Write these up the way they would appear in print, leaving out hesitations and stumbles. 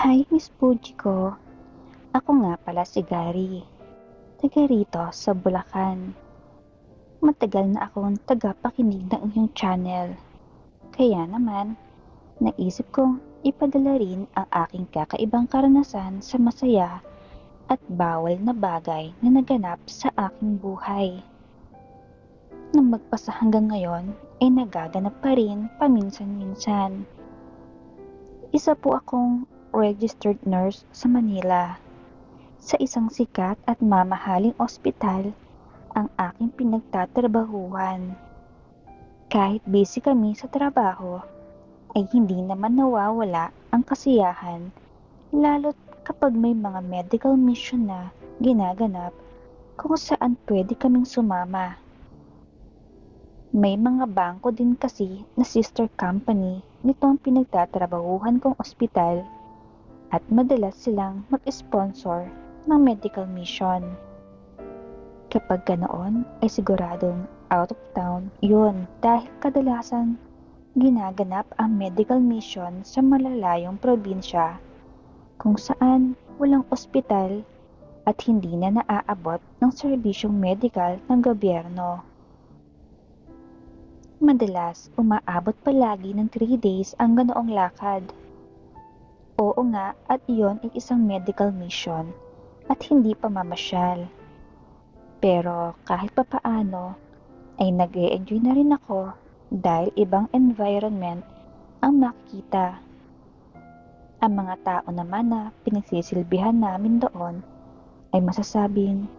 Hi, Miss Fuji ko. Ako nga pala si Gary. Taga rito sa Bulacan. Matagal na akong tagapakinig ng iyong channel. Kaya naman, naisip kong ipadala rin ang aking kakaibang karanasan sa masaya at bawal na bagay na naganap sa aking buhay. Nang magpasa hanggang ngayon ay nagaganap pa rin paminsan-minsan. Isa po akong registered nurse sa Manila. Sa isang sikat at mamahaling ospital ang aking pinagtatrabahuhan. Kahit busy kami sa trabaho, ay hindi naman nawawala ang kasiyahan, lalo't kapag may mga medical mission na ginaganap kung saan pwede kaming sumama. May mga bangko din kasi na sister company nitong pinagtatrabahuhan kong ospital at madalas silang mag-sponsor ng medical mission. Kapag ganoon ay siguradong out of town yun dahil kadalasan ginaganap ang medical mission sa malalayong probinsya kung saan walang ospital at hindi na naaabot ng serbisyong medikal ng gobyerno. Madalas umaabot palagi ng 3 days ang ganoong lakad. Oo nga, at iyon ay isang medical mission at hindi pa mamasyal. Pero kahit papaano ay nag-e-enjoy na rin ako dahil ibang environment ang makikita. Ang mga tao naman na pinagsisilbihan namin doon ay masasabing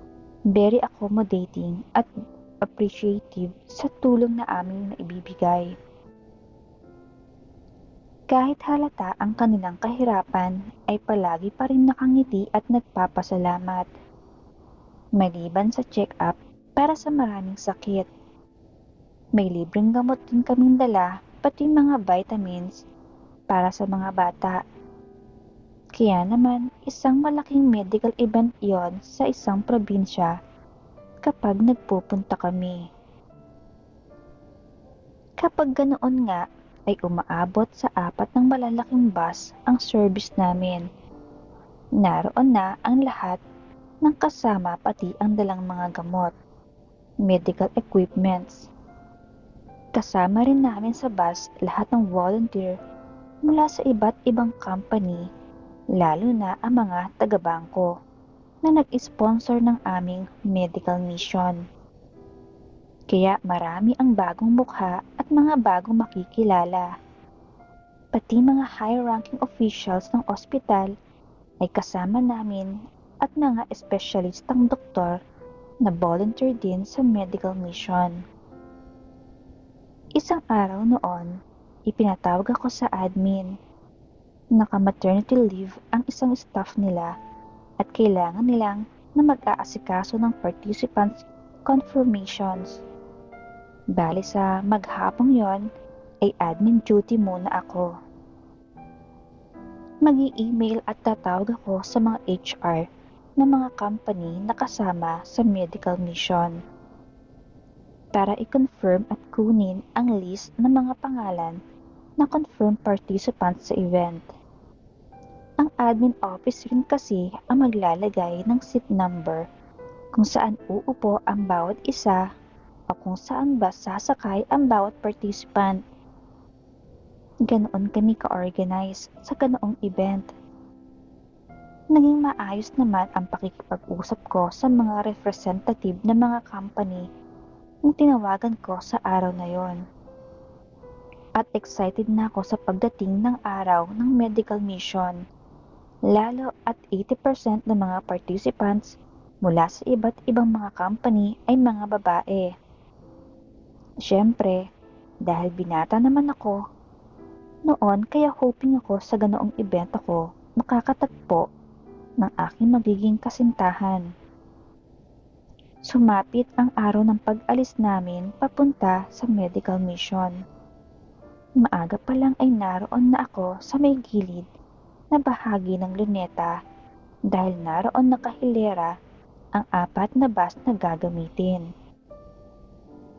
very accommodating at appreciative sa tulong na aming naibibigay. Kahit halata ang kanilang kahirapan ay palagi pa rin nakangiti at nagpapasalamat. Maliban sa check-up para sa maraming sakit. May libreng gamot din kaming dala pati mga vitamins para sa mga bata. Kaya naman isang malaking medical event yon sa isang probinsya kapag nagpupunta kami. Kapag ganoon nga ay umaabot sa 4 ng malalaking bus ang service namin. Naroon na ang lahat ng kasama pati ang dalang mga gamot, medical equipments. Kasama rin namin sa bus lahat ng volunteer mula sa iba't ibang company, lalo na ang mga taga-bangko na nag-sponsor ng aming medical mission. Kaya marami ang bagong mukha at mga bagong makikilala. Pati mga high-ranking officials ng ospital ay kasama namin at mga espesyalistang doktor na volunteer din sa medical mission. Isang araw noon, ipinatawag ako sa admin. Naka-maternity leave ang isang staff nila at kailangan nilang na mag-aasikaso ng participants' confirmations. Bali sa maghapong yon ay admin duty muna ako. Mag-i-email at tatawag ako sa mga HR ng mga company na kasama sa medical mission para i-confirm at kunin ang list ng mga pangalan na confirmed participants sa event. Ang admin office rin kasi ang maglalagay ng seat number kung saan uupo ang bawat isa o kung saan ba sasakay ang bawat participant. Ganoon kami ka-organize sa ganoong event. Naging maayos naman ang pakikipag-usap ko sa mga representative ng mga company na tinawagan ko sa araw na yon. At excited na ako sa pagdating ng araw ng medical mission, lalo at 80% ng mga participants mula sa iba't ibang mga company ay mga babae. Siyempre, dahil binata naman ako, noon kaya hoping ako sa ganoong event ako makakatagpo ng aking magiging kasintahan. Sumapit ang araw ng pag-alis namin papunta sa medical mission. Maaga pa lang ay naroon na ako sa may gilid na bahagi ng luneta dahil naroon nakahilera ang 4 na bus na gagamitin.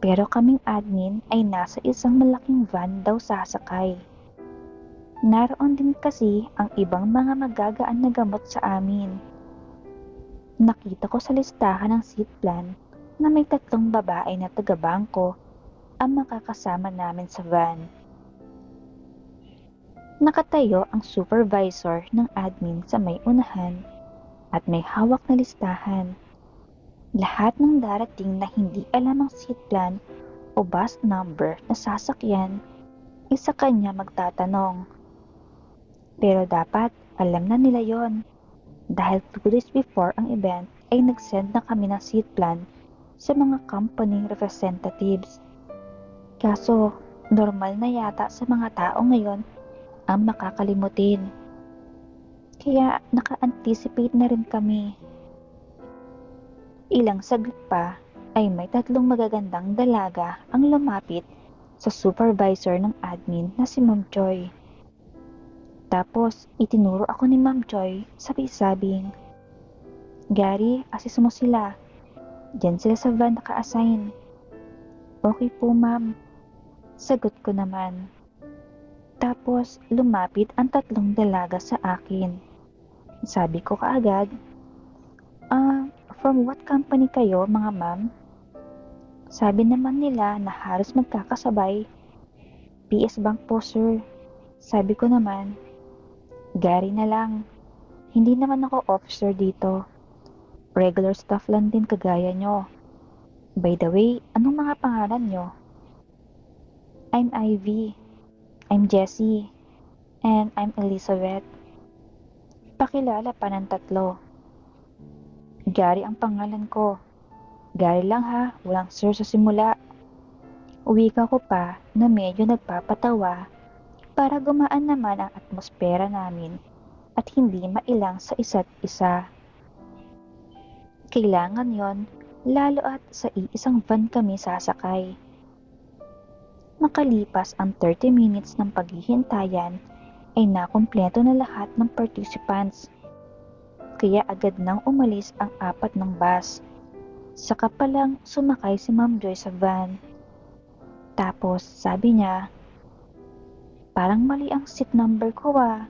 Pero kaming admin ay nasa isang malaking van daw sasakay. Naroon din kasi ang ibang mga magagaan na gamot sa amin. Nakita ko sa listahan ng seat plan na may 3 babae na taga-bangko ang makakasama namin sa van. Nakatayo ang supervisor ng admin sa may unahan at may hawak na listahan. Lahat ng darating na hindi alam ang seat plan o bus number na sasakyan, isa kanya magtatanong. Pero dapat alam na nila yon dahil 2 days before ang event ay nag-send na kami ng seat plan sa mga company representatives. Kaso normal na yata sa mga tao ngayon ang makakalimutin. Kaya naka-anticipate na rin kami. Ilang saglit pa ay may 3 magagandang dalaga ang lumapit sa supervisor ng admin na si Ma'am Joy. Tapos itinuro ako ni Ma'am Joy sabing, "Gary, assist mo sila. Diyan sila sa van naka-assign." "Okay po ma'am," sagot ko naman. Tapos lumapit ang 3 dalaga sa akin. Sabi ko kaagad, "From what company kayo mga ma'am?" Sabi naman nila na halos magkakasabay. "PS Bank po sir." Sabi ko naman, "Gary na lang. Hindi naman ako officer dito. Regular staff lang din kagaya nyo. By the way, anong mga pangalan nyo?" "I'm Ivy." "I'm Jessie." "And I'm Elizabeth." Pakilala pa ng 3. "Gary ang pangalan ko. Gary lang ha, walang sir sa simula." Wika ko pa na medyo nagpapatawa para gumaan naman ang atmosfera namin at hindi mailang sa isa't isa. Kailangan yon, lalo at sa iisang van kami sasakay. Makalipas ang 30 minutes ng paghihintayan ay nakumpleto na lahat ng participants. Kaya agad nang umalis ang 4 ng bus. Saka palang sumakay si Ma'am Joy sa van. Tapos sabi niya, "Parang mali ang seat number ko ah.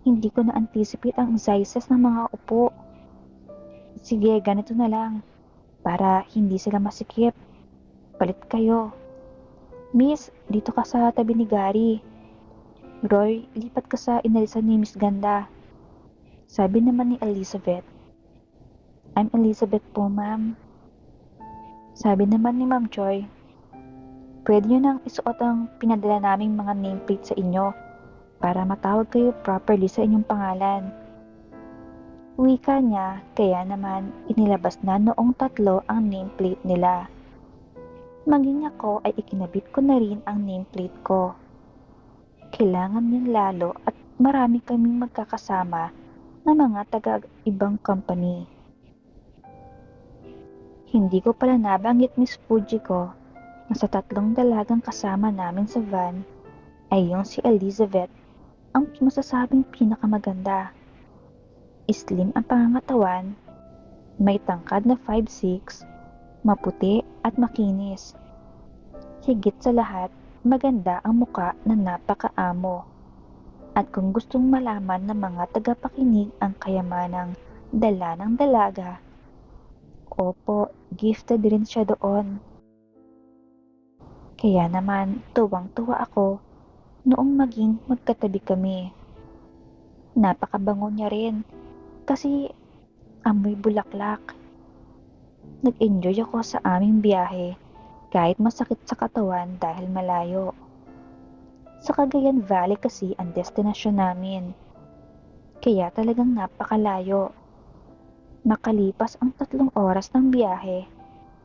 Hindi ko na-anticipate ang sizes ng mga upo. Sige, ganito na lang. Para hindi sila masikip. Palit kayo. Miss, dito ka sa tabi ni Gary. Roy, lipat ka sa inalisan ni Miss Ganda." Sabi naman ni Elizabeth, "I'm Elizabeth po ma'am." Sabi naman ni Ma'am Joy, "Pwede nyo nang isuot ang pinadala naming mga nameplate sa inyo para matawag kayo properly sa inyong pangalan." Wika niya, kaya naman inilabas na noong 3 ang nameplate nila. Maging ako ay ikinabit ko na rin ang nameplate ko. Kailangan yun lalo at marami kaming magkakasama na mga taga-ibang company. Hindi ko pala nabanggit Miss Fujiko na sa 3 dalagang kasama namin sa van ay yung si Elizabeth ang masasabing pinakamaganda. Slim ang pangangatawan, may tangkad na 5'6", maputi at makinis. Higit sa lahat, maganda ang muka na napakaamo. At kung gustong malaman ng mga tagapakinig ang kayamanang dala ng dalaga, opo, gifted rin siya doon. Kaya naman tuwang-tuwa ako noong maging magkatabi kami. Napakabango niya rin kasi amoy bulaklak. Nag-enjoy ako sa aming biyahe kahit masakit sa katawan dahil malayo. Sa Cagayan Valley kasi ang destinasyon namin. Kaya talagang napakalayo. Makalipas ang 3 oras ng biyahe,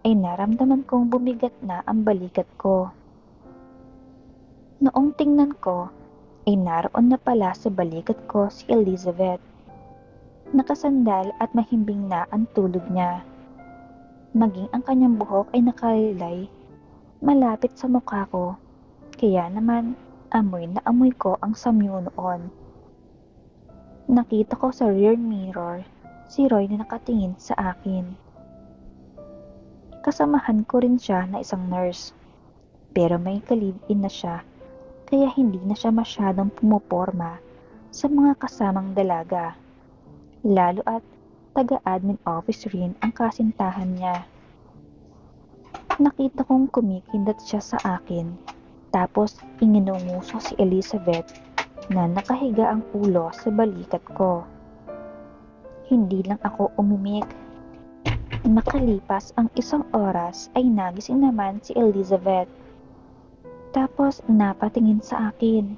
ay naramdaman kong bumigat na ang balikat ko. Noong tingnan ko, ay naroon na pala sa balikat ko si Elizabeth. Nakasandal at mahimbing na ang tulog niya. Maging ang kanyang buhok ay nakalilay malapit sa mukha ko, kaya naman amoy na amoy ko ang samyo noon. Nakita ko sa rear mirror si Roy na nakatingin sa akin. Kasamahan ko rin siya na isang nurse, pero may ka-live-in na siya, kaya hindi na siya masyadong pumoporma sa mga kasamang dalaga, lalo at taga-admin office rin ang kasintahan niya. Nakita kong kumikindat siya sa akin, tapos inginunguso si Elizabeth na nakahiga ang ulo sa balikat ko. Hindi lang ako umimik. Makalipas ang 1 oras ay nagising naman si Elizabeth. Tapos napatingin sa akin.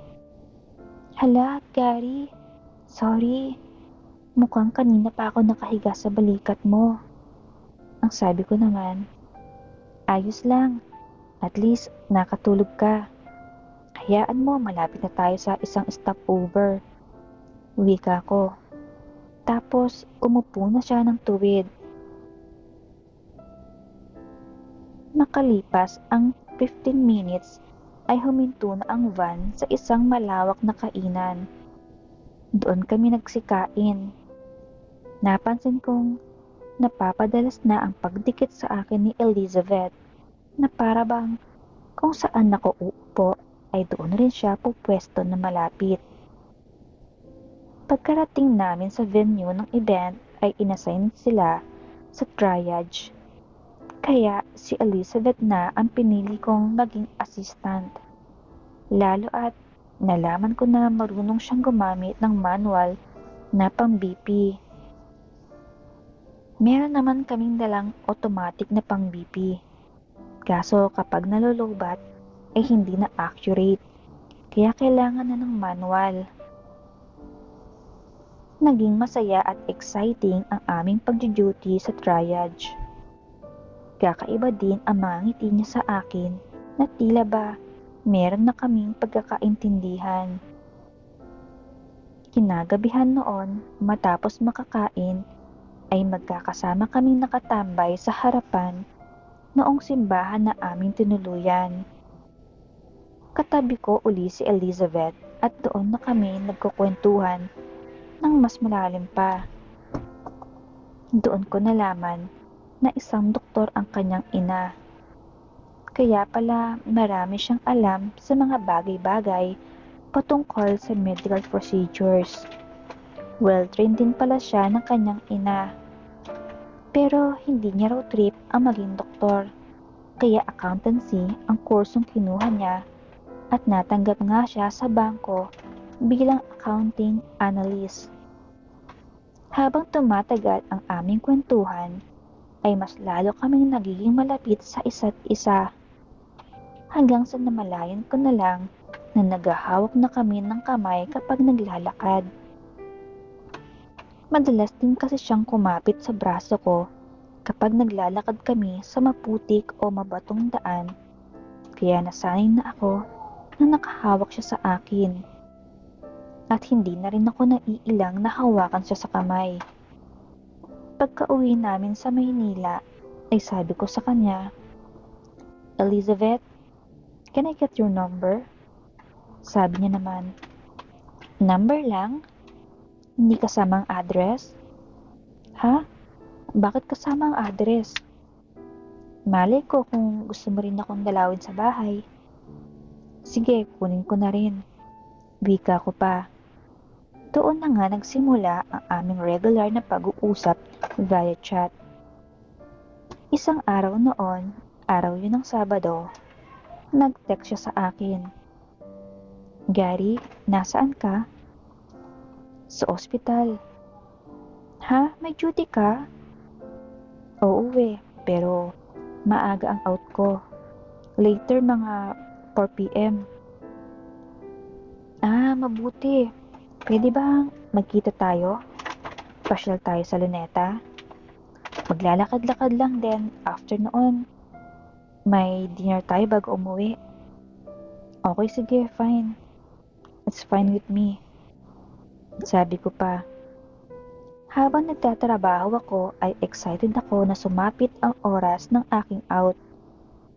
Hala, Gary. Sorry. Mukhang kanina pa ako nakahiga sa balikat mo. Ang sabi ko naman, ayos lang. At least nakatulog ka. Hayaan mo, malapit na tayo sa isang stopover. Wika ko. Tapos umupo na siya ng tuwid. Makalipas ang 15 minutes ay huminto na ang van sa isang malawak na kainan. Doon kami nagsikain. Napansin kong napapadalas na ang pagdikit sa akin ni Elizabeth na para bang kung saan ako uupo ay doon rin siya pupwesto na malapit. Pagkarating namin sa venue ng event ay inassign sila sa triage. Kaya si Elizabeth na ang pinili kong maging assistant. Lalo at nalaman ko na marunong siyang gumamit ng manual na pang-BP. Meron naman kaming dalang automatic na pang-BP. Kaso kapag nalulubat ay hindi na accurate. Kaya kailangan na ng manual. Naging masaya at exciting ang aming pag-duty sa triage. Kakaiba din ang mga ngiti niya sa akin na tila ba meron na kaming pagkakaintindihan. Kinagabihan noon, matapos makakain, ay magkakasama kaming nakatambay sa harapan noong simbahan na aming tinuluyan. Katabi ko uli si Elizabeth at doon na kami nagkukwentuhan ng mas malalim pa. Doon ko nalaman na isang doktor ang kanyang ina. Kaya pala marami siyang alam sa mga bagay-bagay patungkol sa medical procedures. Well-trained din pala siya ng kanyang ina. Pero hindi niya raw trip ang maging doktor. Kaya accountancy ang kursong kinuha niya at natanggap nga siya sa bangko bilang accounting analyst. Habang tumatagal ang aming kwentuhan, ay mas lalo kaming nagiging malapit sa isa't isa. Hanggang sa namalayan ko na lang na naghahawak na kami ng kamay kapag naglalakad. Madalas din kasi siyang kumapit sa braso ko kapag naglalakad kami sa maputik o mabatong daan, kaya nasanay na ako na nakahawak siya sa akin. At hindi na rin ako naiilang na hawakan siya sa kamay. Pagka-uwi namin sa Maynila, ay sabi ko sa kanya, Elizabeth, can I get your number? Sabi niya naman, number lang? Hindi kasama ang address? Ha? Bakit kasama ang address? Malay ko kung gusto mo rin akong dalawin sa bahay. Sige, kunin ko na rin. Wika ko pa. Doon na nga nagsimula ang aming regular na pag-uusap via chat. Isang araw noon, araw yun ng Sabado, nag-text siya sa akin. Gary, nasaan ka? Sa ospital. Ha? May duty ka? Oo pero maaga ang out ko. Later mga 4 p.m. Ah, mabuti. Pwede ba magkita tayo? Pasyal tayo sa Luneta? Maglalakad-lakad lang din after noon. May dinner tayo bago umuwi. Okay, sige, fine. It's fine with me. Sabi ko pa. Habang nagtatrabaho ako ay excited ako na sumapit ang oras ng aking out.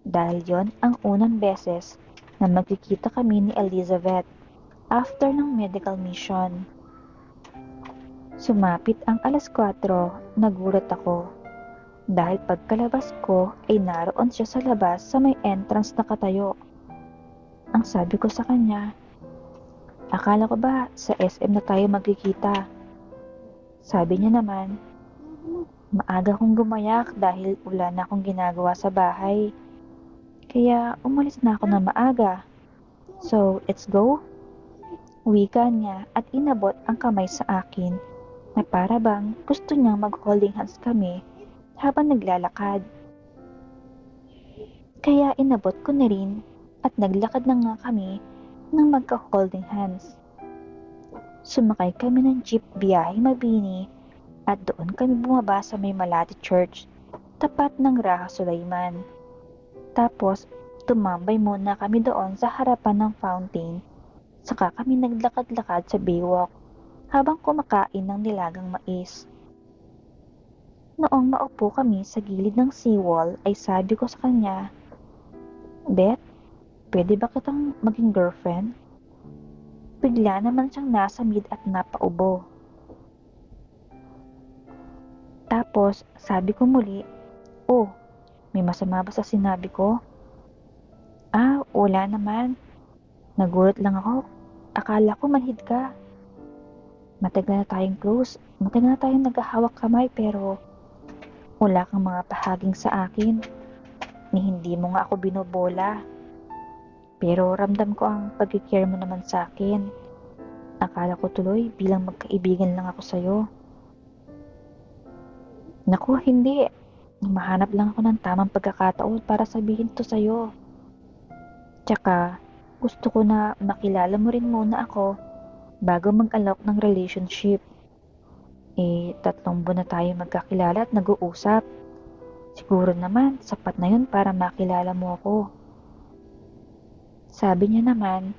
Dahil yon ang unang beses na magkikita kami ni Elizabeth after ng medical mission. Sumapit ang 4:00, nagulat ako. Dahil pagkalabas ko ay naroon siya sa labas sa may entrance na katayo. Ang Ang sabi ko sa kanya, akala ko ba sa SM na tayo magkikita? Sabi niya naman, maaga kong gumayak dahil wala na akong ginagawa sa bahay. Kaya umalis na ako na maaga. So, let's go? Wika niya at inabot ang kamay sa akin na para bang gusto niyang mag-holding hands kami habang naglalakad. Kaya inabot ko na rin at naglakad na nga kami ng magka-holding hands. Sumakay kami ng jeep biyahe Mabini at doon kami bumaba sa may Malati Church, tapat ng Raha Sulaiman. Tapos, tumambay muna kami doon sa harapan ng fountain. Saka kami naglakad-lakad sa Baywalk habang kumakain ng nilagang mais. Noong maupo kami sa gilid ng seawall ay sabi ko sa kanya, Beth, pwede ba kitang maging girlfriend? Bigla naman siyang nasa mid at napaubo. Tapos sabi ko muli, oh, may masama ba sa sinabi ko? Ah, wala naman. Nagulat lang ako. Akala ko manhid ka. Matagal na tayong close. Matagal na tayong naghahawak kamay pero wala kang mga pahaging sa akin. Ni hindi mo nga ako binobola. Pero ramdam ko ang pag-care mo naman sa akin. Akala ko tuloy bilang magkaibigan lang ako sa'yo. Naku, hindi. Mahanap lang ako ng tamang pagkakataon para sabihin to sa'yo. Tsaka, gusto ko na makilala mo rin muna ako bago mag-alok ng relationship. 3 buwan na tayo magkakilala at nag-uusap. Siguro naman, sapat na yun para makilala mo ako. Sabi niya naman,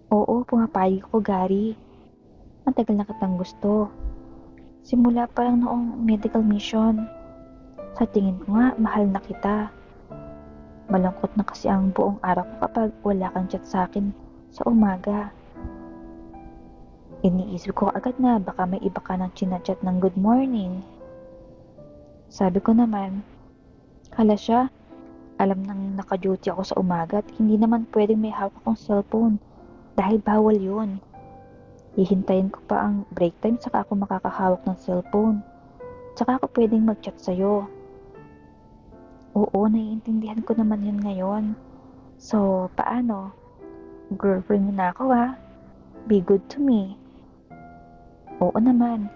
oo, pumapayag ko, Gary. Matagal na kitang gusto. Simula pa lang noong medical mission. Sa tingin ko nga, mahal na kita. Malungkot na kasi ang buong araw ko kapag wala kang chat sa akin sa umaga. Iniisip ko agad na baka may iba ka ng chinachat ng good morning. Sabi ko naman, hala siya, alam nang naka-duty ako sa umaga at hindi naman pwedeng may hawak akong cellphone dahil bawal yun. Hihintayin ko pa ang break time saka ako makakahawak ng cellphone. Saka ako pwedeng mag-chat sa'yo. Oo, naiintindihan ko naman yun ngayon. So, paano? Girlfriend mo na ako ha? Be good to me. Oo naman,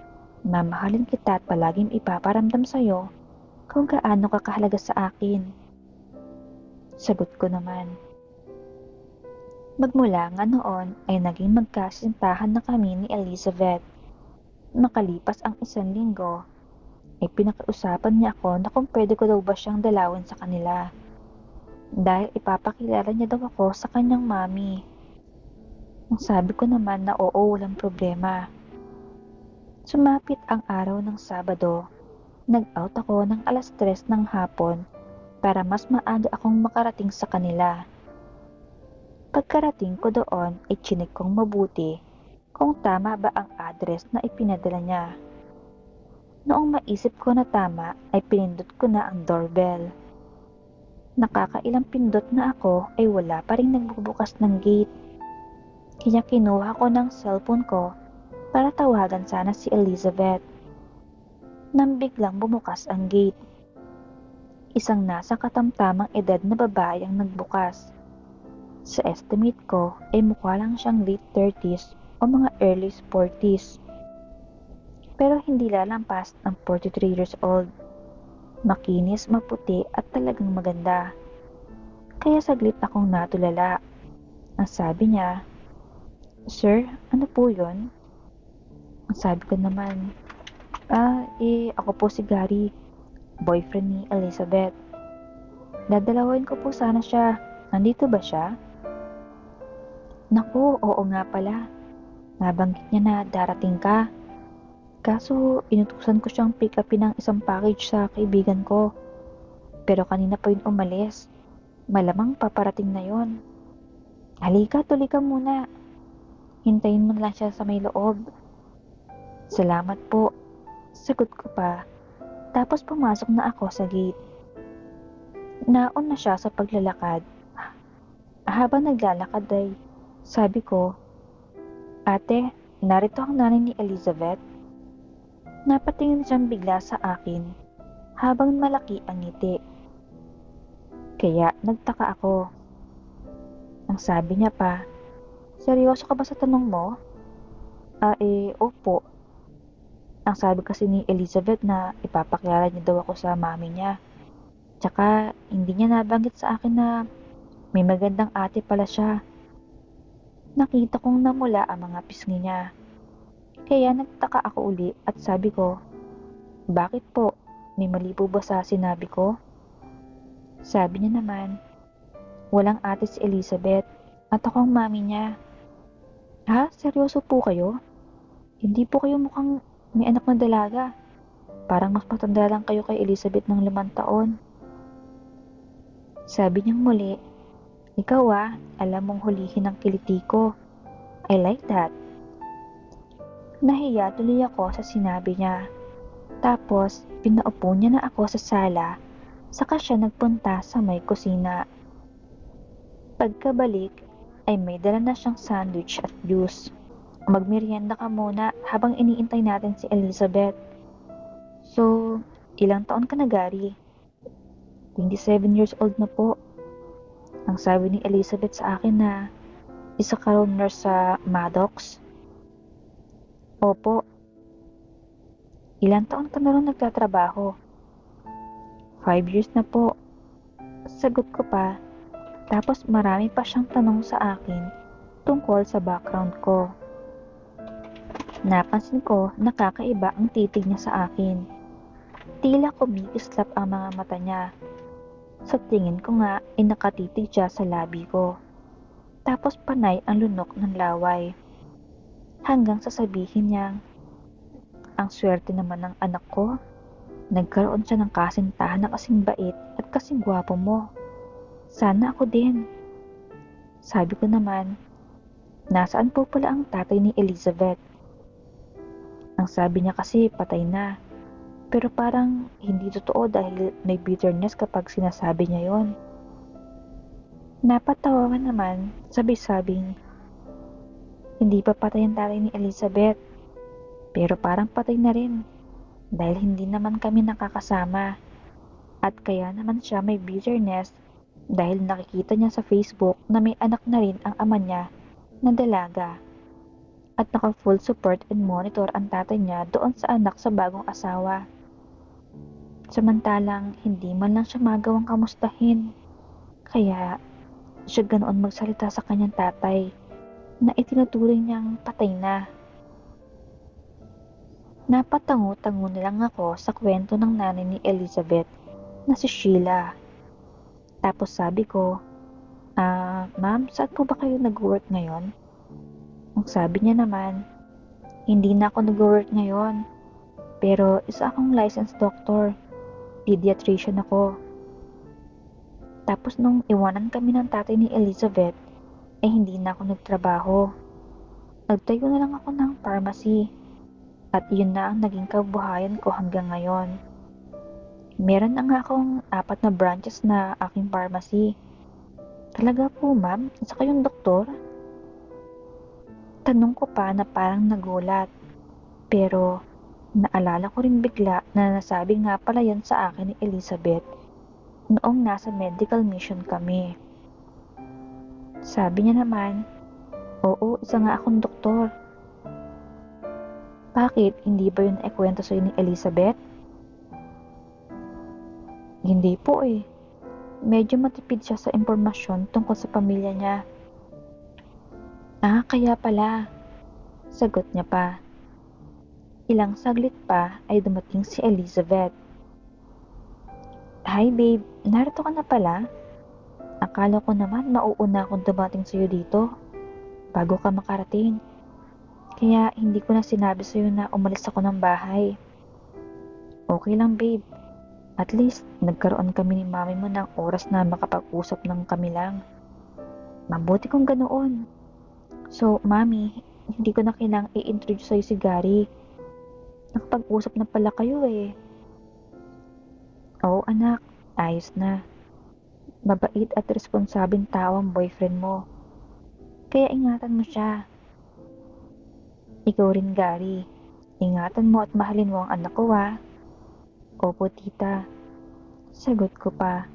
mamahalin kita at palaging ipaparamdam sa'yo kung gaano ka kahalaga sa akin. Sagot ko naman. Magmula nga noon ay naging magkasintahan na kami ni Elizabeth. Makalipas ang 1 linggo, ay pinakiusapan niya ako na kung pwede ko daw ba siyang dalawin sa kanila. Dahil ipapakilala niya daw ako sa kanyang mami. Ang sabi ko naman na oo, walang problema. Sumapit ang araw ng Sabado. Nag-out ako ng 3:00 ng hapon para mas maaga akong makarating sa kanila. Pagkarating ko doon ay chinik kong mabuti kung tama ba ang address na ipinadala niya. Noong maisip ko na tama ay pinindot ko na ang doorbell. Nakakailang pindot na ako ay wala pa rin nagbubukas ng gate. Kaya kinuha ko ng cellphone ko para tawagan sana si Elizabeth. Nang biglang bumukas ang gate. Isang nasa katamtamang edad na babae ang nagbukas. Sa estimate ko ay mukha lang siyang late 30s o mga early 40s. Pero hindi lalampas ng 43 years old. Makinis, maputi at talagang maganda. Kaya saglit akong natulala. Ang sabi niya, Sir, ano po yun? Ang sabi ko naman, ako po si Gary, boyfriend ni Elizabeth. Dadalawin ko po sana siya. Nandito ba siya? Naku, oo nga pala. Nabanggit niya na darating ka. Kaso, inutusan ko siyang pick upin ng isang package sa kaibigan ko. Pero kanina pa yun umalis. Malamang paparating na yon. Halika, tuloy ka muna. Hintayin mo na lang siya sa may loob. Salamat po. Sagot ko pa. Tapos pumasok na ako sa gate. Naon na siya sa paglalakad. Habang naglalakad ay sabi ko, "Ate, narito ang nanay ni Elizabeth." Napatingin siyang bigla sa akin habang malaki ang ngiti. Kaya nagtaka ako. Ang sabi niya pa, "Seryoso ka ba sa tanong mo?" Opo. Ang sabi kasi ni Elizabeth na ipapakilala niya daw ako sa mami niya. Tsaka hindi niya nabanggit sa akin na may magandang ate pala siya. Nakita kong namula ang mga pisngi niya. Kaya nagtaka ako uli at sabi ko, "Bakit po? May mali po ba sa sinabi ko?" Sabi niya naman, "Walang ate si Elizabeth at ako ang mami niya." "Ha? Seryoso po kayo? Hindi po kayo mukhang may anak na dalaga. Parang mas matanda lang kayo kay Elizabeth ng 5 taon." Sabi niyang muli, "Ikaw alam mong hulihin ang kiliti ko. I like that." Nahiya tuloy ako sa sinabi niya. Tapos, pinaupo niya na ako sa sala, saka siya nagpunta sa may kusina. Pagkabalik, ay may dala na siyang sandwich at juice. "Magmeryenda ka muna habang iniintay natin si Elizabeth." "So, ilang taon ka na, Gary?" 27 years old na po. Ang sabi ni Elizabeth sa akin na isa ka raw nurse sa Maddox. Opo. Ilang taon ka na rin nagtatrabaho? 5 years na po. Sagot ko pa, tapos marami pa siyang tanong sa akin tungkol sa background ko. Napansin ko nakakaiba ang titig niya sa akin. Tila kumikislap ang mga mata niya. Sa tingin ko nga ay nakatitig siya sa labi ko. Tapos panay ang lunok ng laway. Hanggang sasabihin niyang, "Ang swerte naman ng anak ko. Nagkaroon siya ng kasintahan na kasing bait at kasing gwapo mo. Sana ako din." Sabi ko naman, "Nasaan po pala ang tatay ni Elizabeth?" Ang sabi niya kasi patay na. Pero parang hindi totoo dahil may bitterness kapag sinasabi niya yon. Napatawa naman, sabing, "Hindi pa patay ang tatay ni Elizabeth. Pero parang patay na rin dahil hindi naman kami nakakasama. At kaya naman siya may bitterness dahil nakikita niya sa Facebook na may anak na rin ang ama niya na dalaga. At naka-full support and monitor ang tatay niya doon sa anak sa bagong asawa. Samantalang hindi man lang siya magawang kamustahin. Kaya siya ganoon magsalita sa kanyang tatay na itinuturing niyang patay na." Napatango-tango na lang ako sa kwento ng nanay ni Elizabeth na si Sheila. Tapos sabi ko, "Ma'am, saan po ba kayo nag-work ngayon?" Ang sabi niya naman, "Hindi na ako nag-work ngayon. Pero isa akong licensed doctor. Pediatrician ako." Tapos nung iwanan kami ng tatay ni Elizabeth, ay hindi na ako nagtrabaho. Nagtayo na lang ako ng pharmacy. At yun na ang naging kabuhayan ko hanggang ngayon. Meron na nga akong 4 na branches na aking pharmacy. "Talaga po, ma'am? Isa kayong doktor?" Tanong ko pa na parang nagulat. Pero naalala ko rin bigla na nasabi nga pala yan sa akin ni Elizabeth noong nasa medical mission kami. Sabi niya naman, "Oo, isa nga akong doktor." "Bakit? Hindi ba yun naikwento sa'yo ni Elizabeth?" "Hindi po eh. Medyo matipid siya sa impormasyon tungkol sa pamilya niya." Kaya pala." Sagot niya pa. Ilang saglit pa ay dumating si Elizabeth. "Hi babe, narito ka na pala? Akala ko naman mauuna akong dumating sa'yo dito bago ka makarating. Kaya hindi ko na sinabi sa'yo na umalis ako ng bahay." "Okay lang babe. At least nagkaroon kami ni mami mo ng oras na makapag-usap ng kami lang. Mabuti kung ganoon. So, mami, hindi ko na kailangang i-introduce sa'yo si Gary. Nakapag-usap na pala kayo eh." "Oo anak, ayos na. Mabait at responsabeng tao ang boyfriend mo. Kaya ingatan mo siya. Ikaw rin, Gary. Ingatan mo at mahalin mo ang anak ko, ha? Opo, tita. Sagot ko pa.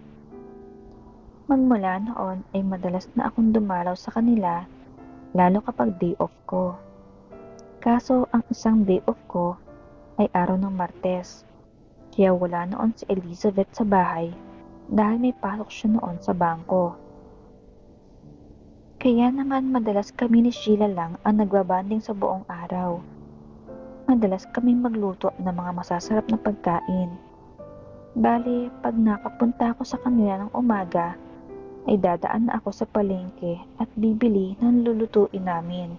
Magmula noon ay madalas na akong dumalaw sa kanila, lalo kapag day off ko. Kaso ang isang day off ko ay araw ng Martes, kaya wala noon si Elizabeth sa bahay dahil may pasok siya noon sa bangko. Kaya naman madalas kami ni Sheila lang ang nagbabanding sa buong araw. Madalas kami magluto ng mga masasarap na pagkain. Bali, pag nakapunta ako sa kanila ng umaga, ay dadaan na ako sa palengke at bibili ng lulutuin namin.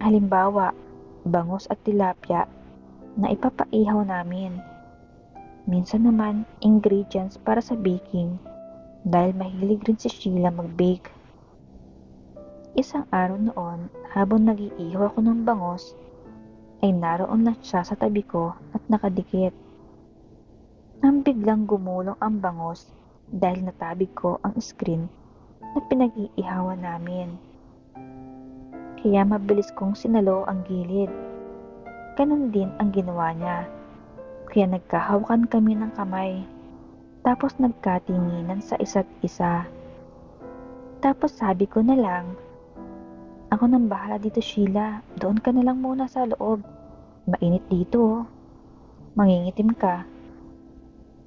Halimbawa, bangus at tilapia na ipapaihaw namin. Minsan naman, ingredients para sa baking dahil mahilig rin si Sheila mag-bake. Isang araw noon, habang nag-iihaw ako ng bangus, ay naroon na siya sa tabi ko at nakadikit. Nang biglang gumulong ang bangus dahil natabig ko ang screen na pinag-iihawan namin. Kaya mabilis kong sinalo ang gilid. Ganon din ang ginawa niya. Kaya nagkahawakan kami ng kamay. Tapos nagkatinginan sa isa't isa. Tapos sabi ko na lang, "Ako nang bahala dito, Sheila. Doon ka na lang muna sa loob. Mainit dito, oh. Mangingitim ka."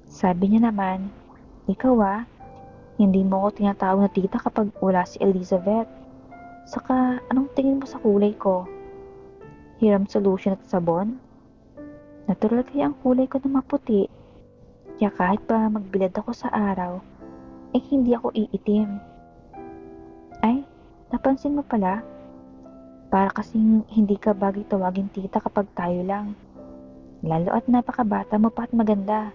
Sabi niya naman, "Ikaw hindi mo ako tinatawag na tita kapag wala si Elizabeth. Saka, anong tingin mo sa kulay ko? Hiram solution at sabon? Natural kaya ang kulay ko na maputi. Kaya kahit pa magbilad ako sa araw, ay hindi ako iitim." Ay, napansin mo pala? Para kasing hindi ka bagay tawagin tita kapag tayo lang. Lalo at napakabata mo pa at maganda.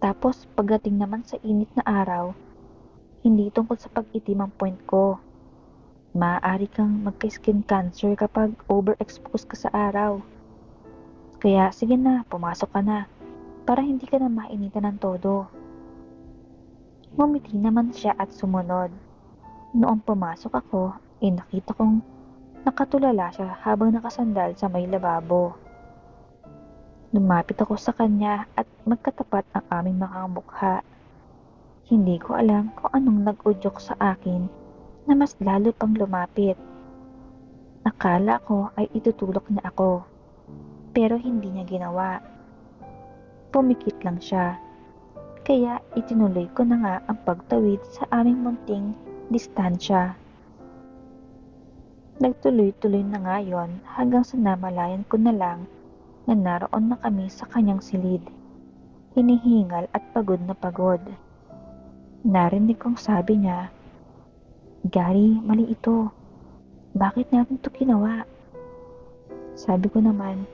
Tapos pagdating naman sa init na araw, hindi tungkol sa pag-itim ang point ko. Maaari kang magka-skin cancer kapag overexposed ka sa araw. Kaya sige na, pumasok ka na, para hindi ka na mainitan ng todo. Ngumiti naman siya at sumunod. Noong pumasok ako, nakita kong nakatulala siya habang nakasandal sa may lababo. Lumapit ako sa kanya at magkatapat ang aming mga mukha. Hindi ko alam kung anong nag-udyok sa akin na mas lalo pang lumapit. Akala ko ay itutulok niya ako, pero hindi niya ginawa. Pumikit lang siya, kaya itinuloy ko na nga ang pagtawid sa aming munting distansya. Nagtuloy-tuloy na nga yon hanggang sa namalayan ko na lang na naroon na kami sa kanyang silid, hinihingal at pagod na pagod. Narinig kong sabi niya, "Gary, mali ito. Bakit natin ito ginawa?" Sabi ko naman,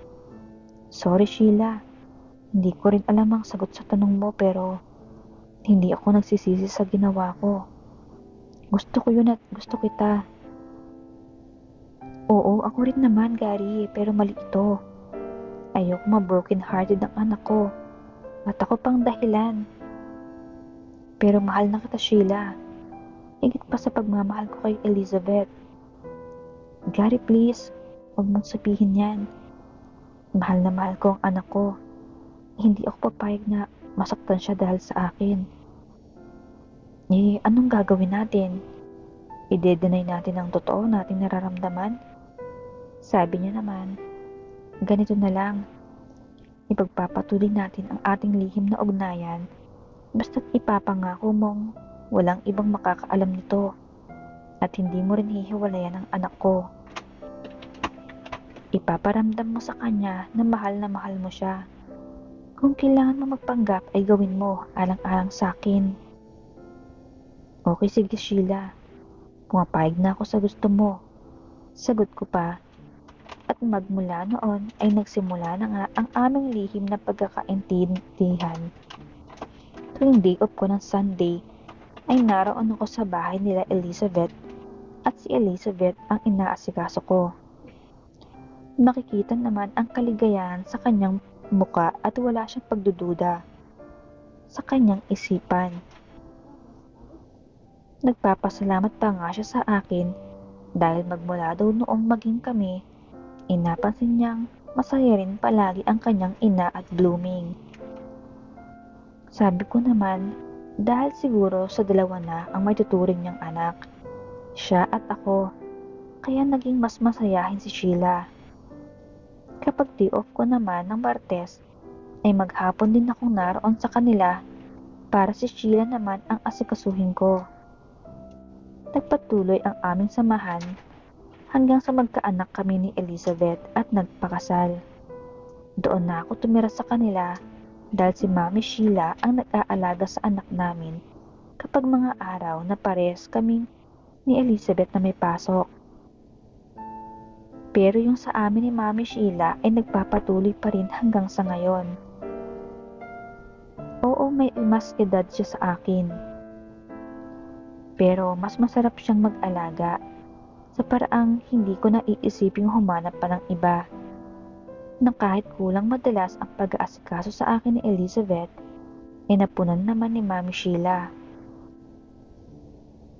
"Sorry Sheila, hindi ko rin alam ang sagot sa tanong mo pero hindi ako nagsisisi sa ginawa ko. Gusto ko yun at gusto kita." "Oo, ako rin naman, Gary, pero mali ito. Ayoko ma-broken hearted ang anak ko at ako pang dahilan. Pero mahal na kita, Sheila. Higit pa sa pagmamahal ko kay Elizabeth. Gary, please, huwag mong sabihin yan. Mahal na mahal ko ang anak ko. Hindi ako papayag na masaktan siya dahil sa akin. Anong gagawin natin? I-deny natin ang totoo nating nararamdaman?" Sabi niya naman, "Ganito na lang. Ipagpapatuloy natin ang ating lihim na ugnayan basta't ipapangako mong walang ibang makakaalam nito at hindi mo rin hihiwalayan ang anak ko. Ipaparamdam mo sa kanya na mahal mo siya. Kung kailangan mo magpanggap ay gawin mo alang-alang sa akin." "Okay, sige Sheila. Pumapayag na ako sa gusto mo." Sagot ko pa. At magmula noon ay nagsimula na nga ang aming lihim na pagkakaintindihan. Tuwing day off ko ng Sunday ay naroon ako sa bahay nila Elizabeth at si Elizabeth ang inaasikaso ko. Makikita naman ang kaligayahan sa kanyang muka at wala siyang pagdududa sa kanyang isipan Nagpapasalamat pa nga siya sa akin dahil magmula daw noong maging kami, napansin niyang masaya rin palagi ang kanyang ina at blooming. Sabi ko naman, dahil siguro sa dalawa na ang may tuturing niyang anak, siya at ako, kaya naging mas masayahin si Sheila. Kapag day off ko naman ng Martes, ay maghapon din akong naroon sa kanila para si Sheila naman ang asikasuhin ko. Nagpatuloy ang aming samahan hanggang sa magkaanak kami ni Elizabeth at nagpakasal. Doon na ako tumira sa kanila dahil si Mami Sheila ang nag-aalaga sa anak namin kapag mga araw na pares kaming ni Elizabeth na may pasok. Pero yung sa amin ni Mami Sheila ay nagpapatuloy pa rin hanggang sa ngayon. Oo, may mas edad siya sa akin. Pero mas masarap siyang mag-alaga sa paraang hindi ko naiisiping humanap pa ng iba. Nang kahit kulang madalas ang pag-aasikaso sa akin ni Elizabeth, ay napunan naman ni Mami Sheila.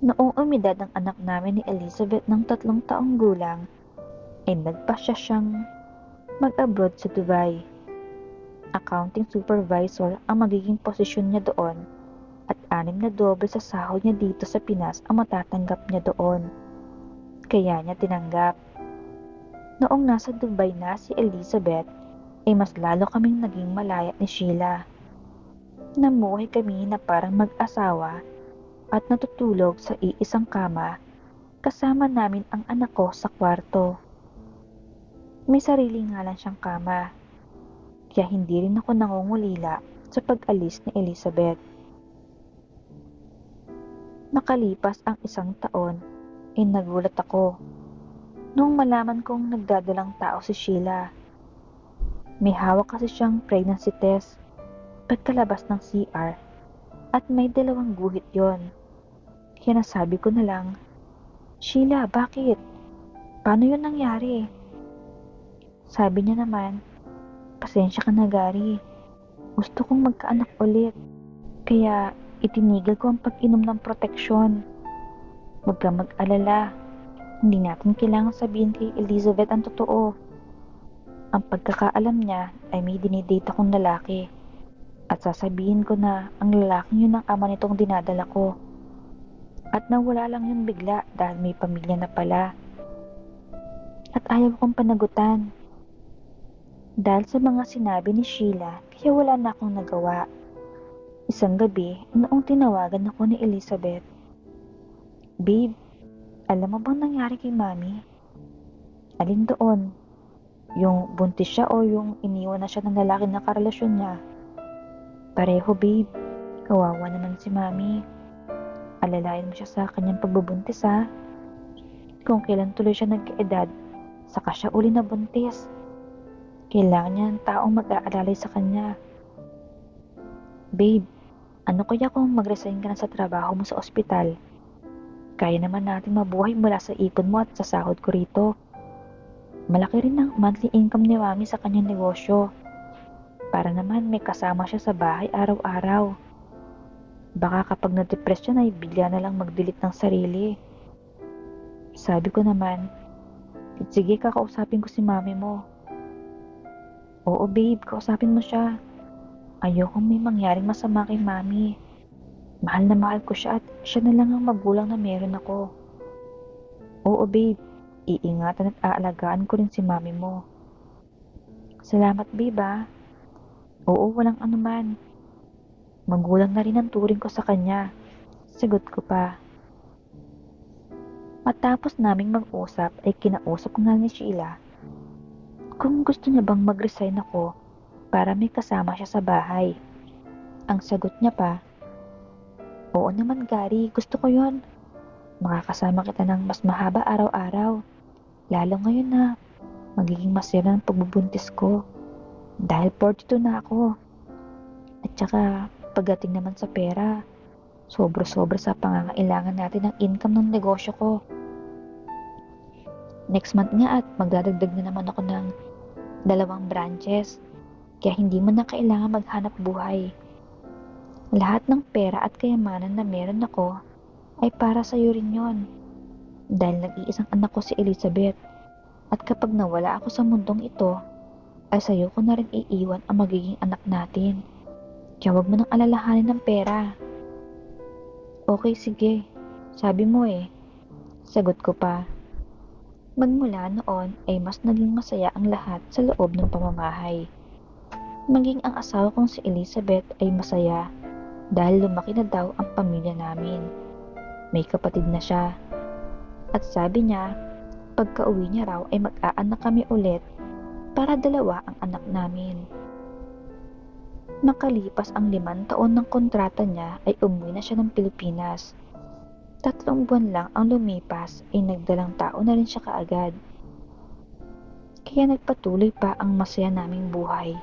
Noong umidad ang anak namin ni Elizabeth ng 3 taong gulang, ay nagpasya siyang mag-abroad sa Dubai. Accounting supervisor ang magiging posisyon niya doon at 6 na doble sa sahod niya dito sa Pinas ang matatanggap niya doon. Kaya niya tinanggap. Noong nasa Dubai na si Elizabeth, ay mas lalo kaming naging malaya ni Sheila. Namuhay kami na parang mag-asawa at natutulog sa iisang kama kasama namin ang anak ko sa kwarto. May sarili nga lang siyang kama, kaya hindi rin ako nangungulila sa pag-alis ni Elizabeth. Makalipas ang 1 taon, ay nagulat ako nung malaman kong nagdadalang tao si Sheila. May hawak kasi siyang pregnancy test pagkalabas ng CR at may 2 guhit yon. Kaya nasabi ko na lang, Sheila, bakit? Paano yun nangyari? Sabi niya naman, pasensya ka na Gary. Gusto kong magkaanak ulit. Kaya itinigil ko ang pag-inom ng proteksyon. Huwag kang mag-alala. Hindi natin kailangan sabihin kay Elizabeth ang totoo. Ang pagkakaalam niya ay may dinidate akong lalaki. At sasabihin ko na ang lalaking yun ang ama nitong dinadala ko. At nawala lang yun bigla dahil may pamilya na pala. At ayaw kong panagutan. Dahil sa mga sinabi ni Sheila, kaya wala na akong nagawa. Isang gabi, noong tinawagan ako ni Elizabeth, Babe, alam mo bang nangyari kay Mami? Alin doon? Yung buntis siya o yung iniwan na siya ng lalaki na karelasyon niya? Pareho, babe. Kawawa naman si Mami. Alalayan mo siya sa kanyang pagbubuntis ha. Kung kailan tuloy siya nagkaedad, saka siya uli na buntis. Kailangan niya ng taong mag-aalalay sa kanya. Babe, ano kaya kung mag-resign ka na sa trabaho mo sa ospital? Kaya naman natin mabuhay mula sa ipon mo at sa sahod ko rito. Malaki rin ang monthly income ni Mami sa kanyang negosyo. Para naman may kasama siya sa bahay araw-araw. Baka kapag na-depress siya ay bigla na lang mag-delete ng sarili. Sabi ko naman, sige kakausapin ko si Mami mo. Oo babe, kausapin mo siya. Ayokong may mangyaring masama kay Mami. Mahal na mahal ko siya at siya na lang ang magulang na meron ako. Oo babe, iingatan at aalagaan ko rin si Mami mo. Salamat babe ah. Oo, walang anuman. Magulang na rin ang turing ko sa kanya. Sagot ko pa. Matapos naming mag-usap ay kinausap ko nga ni Sheila kung gusto niya bang mag-resign ako para may kasama siya sa bahay. Ang sagot niya pa, oo naman Gary, gusto ko yon. Makakasama kita ng mas mahaba araw-araw. Lalo ngayon na magiging masaya ng pagbubuntis ko. Dahil 42 na ako. At saka pagdating naman sa pera, sobra-sobra sa pangangailangan natin ng income ng negosyo ko. Next month nga at magdadagdag na naman ako ng 2 branches. Kaya hindi mo na kailangan maghanap buhay. Lahat ng pera at kayamanan na meron ako ay para sa'yo rin yon. Dahil nag-iisang anak ko si Elizabeth. At kapag nawala ako sa mundong ito, ay sa'yo ko na rin iiwan ang magiging anak natin. Kaya wag mo nang alalahanin ng pera. Okay, sige. Sabi mo eh. Sagot ko pa. Magmula noon ay mas naging masaya ang lahat sa loob ng pamamahay. Maging ang asawa kong si Elizabeth ay masaya dahil lumaki na daw ang pamilya namin. May kapatid na siya. At sabi niya, pagka-uwi niya raw ay mag-aanak kami ulit para dalawa ang anak namin. Makalipas ang 5 taon ng kontrata niya ay umuwi na siya ng Pilipinas. 3 buwan lang ang lumipas ay nagdalang tao na rin siya kaagad. Kaya nagpatuloy pa ang masaya naming buhay.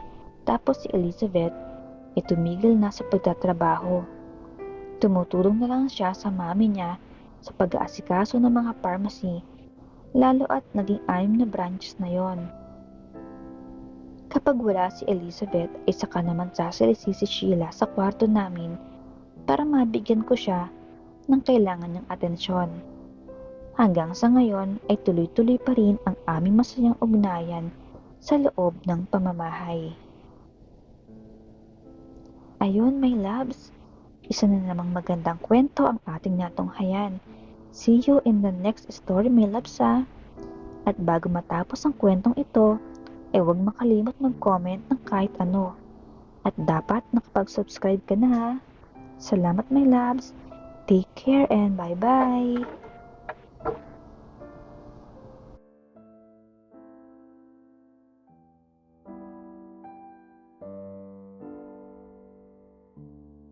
Tapos si Elizabeth ay tumigil na sa pagtatrabaho. Tumutulong na lang siya sa mami niya sa pag-aasikaso ng mga pharmacy, lalo at naging 6 na branches na yon. Kapag wala si Elizabeth ay saka naman sasalisi si Sheila sa kwarto namin para mabigyan ko siya ng kailangan niyang atensyon. Hanggang sa ngayon ay tuloy-tuloy pa rin ang aming masayang ugnayan sa loob ng pamamahay. Ayun, my loves, isa na namang magandang kwento ang ating natunghayan. See you in the next story, my loves ha. At bago matapos ang kwentong ito, ay huwag makalimot mag-comment ng kahit ano. At dapat nakapag-subscribe ka na ha. Salamat, my loves. Take care and bye-bye.